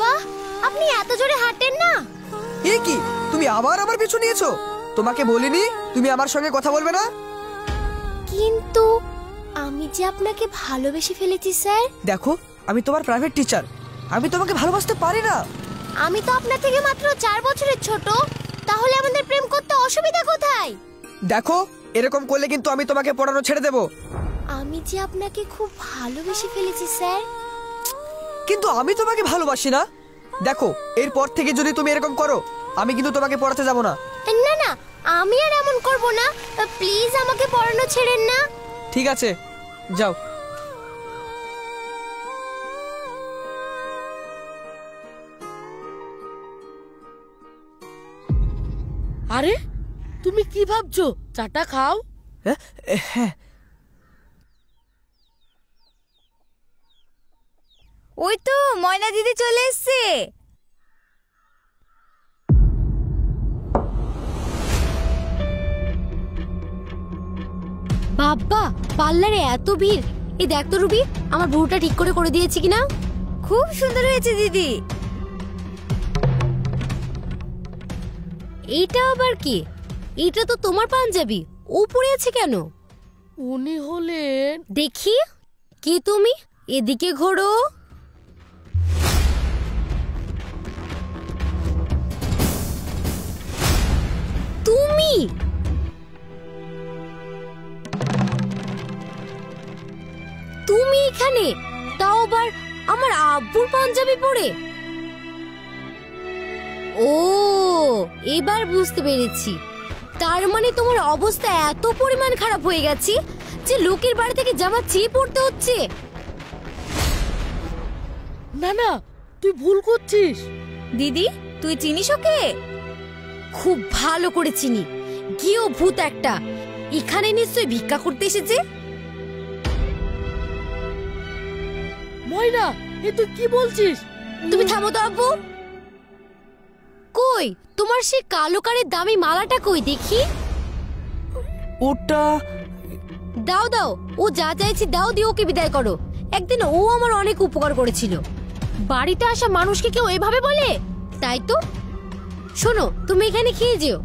বাহ, আপনি এত জোরে হাঁটেন না। এ কি, তুমি আবার আমার পিছু নিয়েছো? তোমাকে বলিনি তুমি আমার সঙ্গে কথা বলবে না? কিন্তু আমি যে আপনাকে ভালোবেসে ফেলেছি স্যার। দেখো, আমি তোমার প্রাইভেট টিচার, আমি তোমাকে ভালোবাসতে পারি না। আমি তো আপনার থেকে মাত্র 4 বছরের ছোট, তাহলে আমাদের প্রেম করতে অসুবিধা কোথায়? দেখো, এরকম করলে কিন্তু আমি তোমাকে পড়ানো ছেড়ে দেব। আমি যে আপনাকে খুব ভালোবেসে ফেলেছি স্যার। কিন্তু আমি তোমাকে ভালোবাসি না। দেখো, এরপর থেকে যদি তুমি এরকম করো, আমি কিন্তু তোমাকে পড়াতে যাব না। না না, আমি আর এমন করব না। প্লিজ আমাকে পড়ানো ছেড়েন না। ঠিক আছে, যাও। আরে তুমি কি ভাবছো? চাটা খাও। হ্যাঁ, ওই তো ময়না দিদি চলে এসেছে। বাবা, পার্লারে এত ভিড়। এই দেখ তো রুবি, আমার ভুরুটা ঠিক করে দিয়েছি কিনা। খুব সুন্দর হয়েছে দিদি। এইটা আবার কি? এটা তো তোমার পাঞ্জাবি, ও পরে আছে কেন? উনি হলেন। দেখি কি তুমি, এদিকে ঘোরো। তুমি তুমি এখানে, তাও আবার আমার আব্বুর পাঞ্জাবি পরে? ও, এবার বুঝতে পেরেছি। তার মানে তোমার অবস্থা এত পরিমাণ খারাপ হয়ে গেছে যে লোকের বাড়ি থেকে জামা চেয়ে পড়তে হচ্ছে। না না, তুই ভুল করছিস। দিদি, তুই চিনিস ওকে? খুব ভালো করে চিনি। গিয়েও ভূত একটা, এখানে নিশ্চয়ই ভিক্ষা করতে এসেছে। ময়না, এ তুই কি বলছিস? তুমি থামো তো আব্বু। কই তোমার সে কালো কারের দামি মালাটা কই দেখি। ওটা দাও দাও, ও যা চাইছি দাও, দিয়ে ওকে বিদায় করো। একদিন ও আমার অনেক উপকার করেছিল। বাড়িতে আসা মানুষকে কেউ এভাবে বলে? তাই তো। শোনো, তুমি এখানে খেয়ে যেও।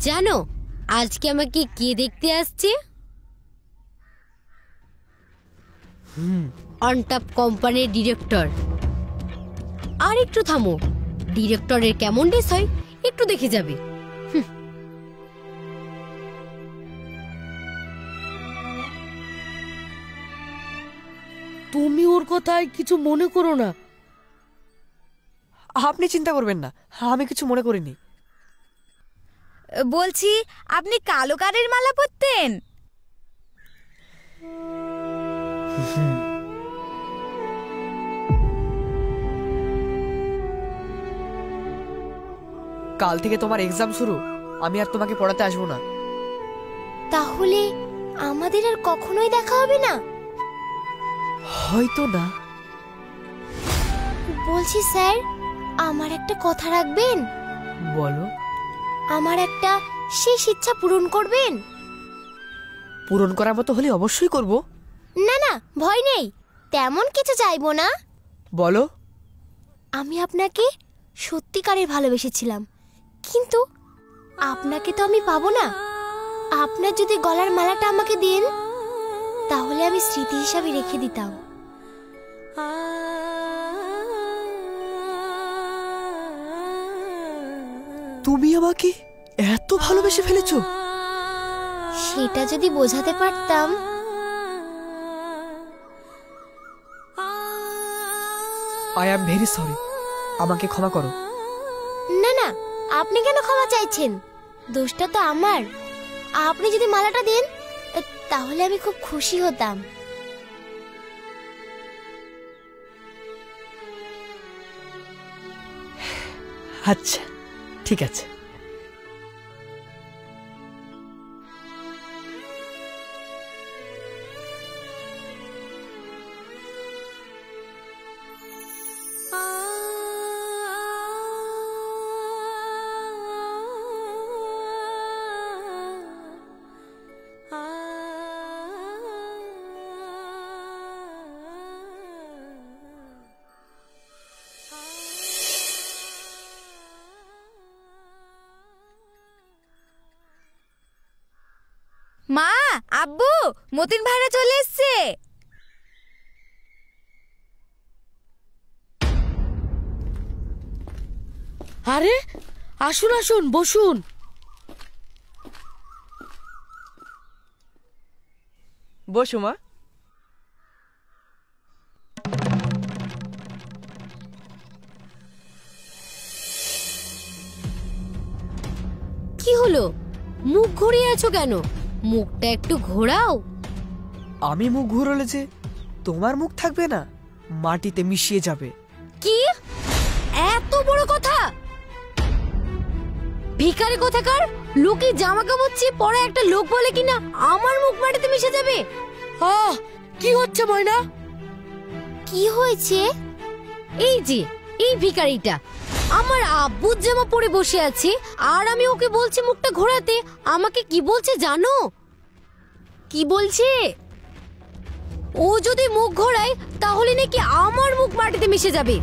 জানো আজকে আমাকে কে দেখতে আসছে? অনটপ কোম্পানির ডিরেক্টর। আর একটু থামো, ডিরেক্টরের কেমন ড্রেস হয় একটু দেখে যাবে। তুমি ওর কথায় কিছু মনে করো না। আপনি চিন্তা করবেন না, আমি কিছু মনে করিনি। বলছি, আপনি কালো কারের মালা পরতেন? কাল থেকে তোমার এক্সাম শুরু, আমি আর তোমাকে পড়াতে আসবো না। তাহলে আমাদের আর কখনোই দেখা হবে না? হয়তো না। বলছি স্যার, আমার একটা কথা রাখবেন? বলো। আমার একটা শেষ ইচ্ছা পূরণ করবেন? পূরণ করার মতো হলে অবশ্যই করব। না না, ভয় নেই, তেমন কিছু চাইবো না। বলো। আমি আপনাকে সত্যিকারের ভালোবেসেছিলাম, কিন্তু আপনাকে তো আমি পাবো না। আপনার যদি গলার মালাটা আমাকে দেন, তাহলে আমি স্মৃতি হিসাবে রেখে দিতাম। তুমি আমাকে এত ভালোবেসে ফেলেছো? সেটা যদি বোঝাতে পারতাম। আই অ্যাম ভেরি সরি, আমাকে ক্ষমা করো। না না, আপনি কেন ক্ষমা চাইছেন? দোষটা তো আমার। আপনি যদি মালাটা দেন, তাহলে আমি খুব খুশি হতাম। আচ্ছা, ঠিক আছে। আব্বু, মতিন ভাইরা চলে এসছে। আরে আসুন আসুন, বসুন। বসো মা। কি হলো, মুখ ঘুরিয়ে আছো কেন? মুখটা একটু ঘোরাও। আমি মুখ ঘুরলে যে তোমার মুখ থাকবে না, মাটিতে মিশিয়ে যাবে। কি এত বড় কথা? ভিখারি কোথাকার, লোকে জামা কাপড় চেয়ে পরে একটা লোক বলে কিনা আমার মুখ মাটিতে মিশে যাবে। আহ, কি হচ্ছে ময়না? কি হয়েছে? এই যে এই ভিখারিটা আমার আব্বুর জামা পরে বসে আছে, আর আমি ওকে বলছি মুখটা ঘোরাতে। আমাকে কি বলছে জানো? কি বলছে? ও যদি মুখ ঘোরায় তাহলে নাকি আমার মুখ মাটিতে মিশে যাবে।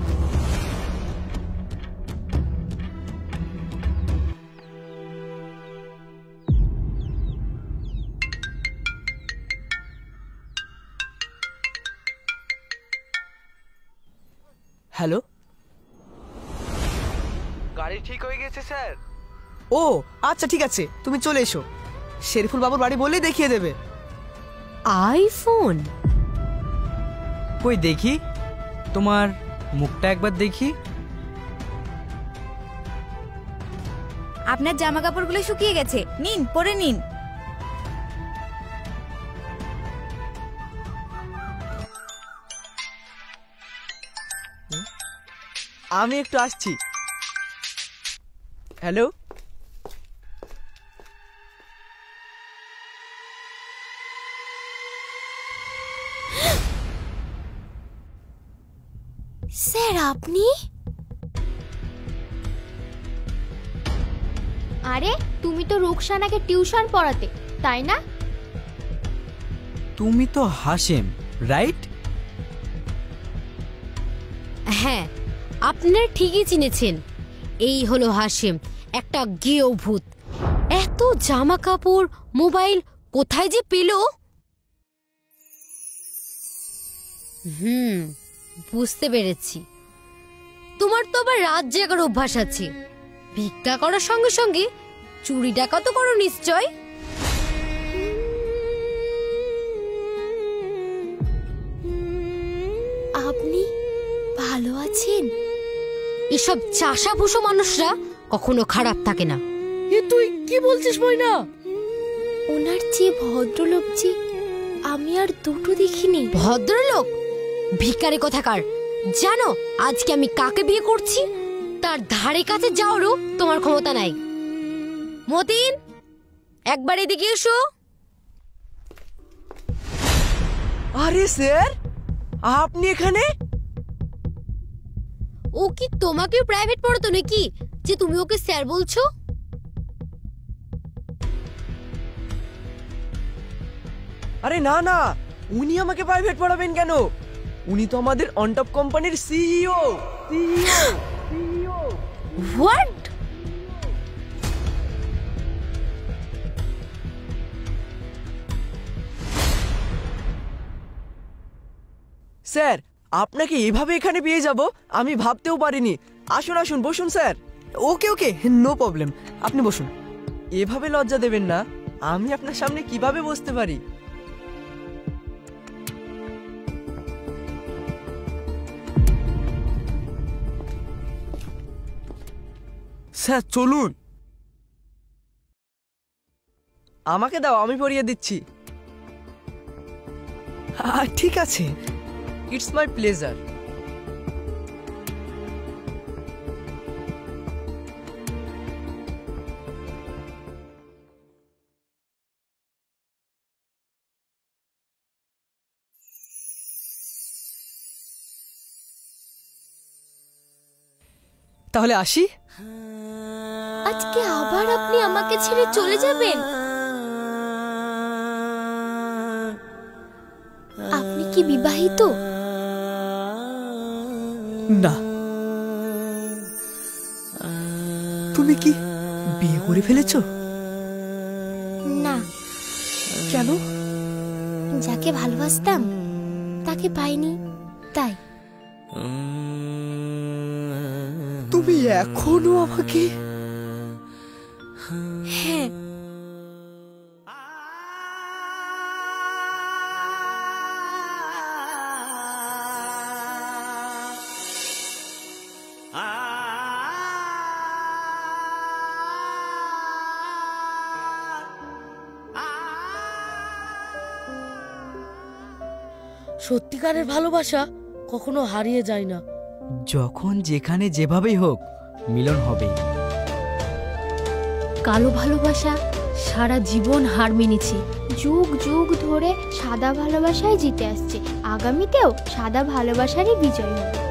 হ্যালো, গাড়ি ঠিক হয়ে গেছে স্যার। ও আচ্ছা ঠিক আছে, তুমি চলে এসো। শেরিফুল বাবুর বাড়ি বললেই দেখিয়ে দেবে। আইফোন? কই দেখি তোমার মুখটা একবার দেখি। আপনার জামা কাপড়গুলো শুকিয়ে গেছে, নিন পরে নিন। আমি একটু আসছি। হ্যালো, স্যার আপনি? আরে তুমি তো রুকসানাকে টিউশন পড়াতে, তাই না? তুমি তো হাশেম, রাইট? হ্যাঁ, আপনারা ঠিকই চিনেছেন। এই হলো হাশেম, একটা গেও ভূত। এত জামা কাপড়, মোবাইল কোথায় যে পেল? বুঝতে পেরেছি। তোমার তো আবার রাত জাগার অভ্যাস আছে। ভিক্ষা করার সঙ্গে সঙ্গে চুরি ডাকাতও করো নিশ্চয়। আপনি ভালো আছেন? এসব চাষাভুষো মানুষরা কখনো খারাপ থাকে না। এ তুই কি বলছিস ময়না? ওনার চেয়ে ভদ্রলোক যে আমি আর দুটো দেখিনি। ভদ্রলোক? ভিখারি কোথাকার। জানো আজকে আমি কাকে বিয়ে করছি? তার ধারে কাছে যাওয়ারও তোমার ক্ষমতা নাই। মতিন, একবার এদিকে এসো। আরে স্যার, আপনি এখানে? ও কি তোমাকেও প্রাইভেট পড়াতো নাকি যে তুমি ওকে স্যার বলছো? আরে না না, উনি আমাকে প্রাইভেট পড়াবেন কেন? উনি তো আমাদের অনটপ কোম্পানির সিইও। হোয়াট? স্যার, আপনাকে এভাবে এখানে পেয়ে যাব আমি ভাবতেও পারিনি। আসুন আসুন, বসুন স্যার। ওকে ওকে, নো প্রবলেম, আপনি বসুন। এভাবে লজ্জা দেবেন না, আমি আপনার সামনে কিভাবে বসতে পারি? স্যার চলুন। আমাকে দাও, আমি পরিয়ে দিচ্ছি। ঠিক আছে, ইটস মাই প্লেজার। তাহলে আসি। আজকে আবার আপনি আমাকে ছেড়ে চলে যাবেন? আপনি কি বিবাহিত? না। তুমি কি বিয়ে করে ফেলেছো? না। কেন? যাকে ভালোবাসতাম তাকে পাইনি, তাই। তুমি এখনো আমাকে? হ্যাঁ। সত্যিকারের ভালোবাসা কখনো হারিয়ে যায় না। যখন যেখানে যেভাবেই হোক মিলন হবেই। কালো ভালোবাসা সারা জীবন হার মেনেছে। যুগ যুগ ধরে সাদা ভালোবাসাই জিতে আসছে, আগামীতেও সাদা ভালোবাসারই বিজয় হবে।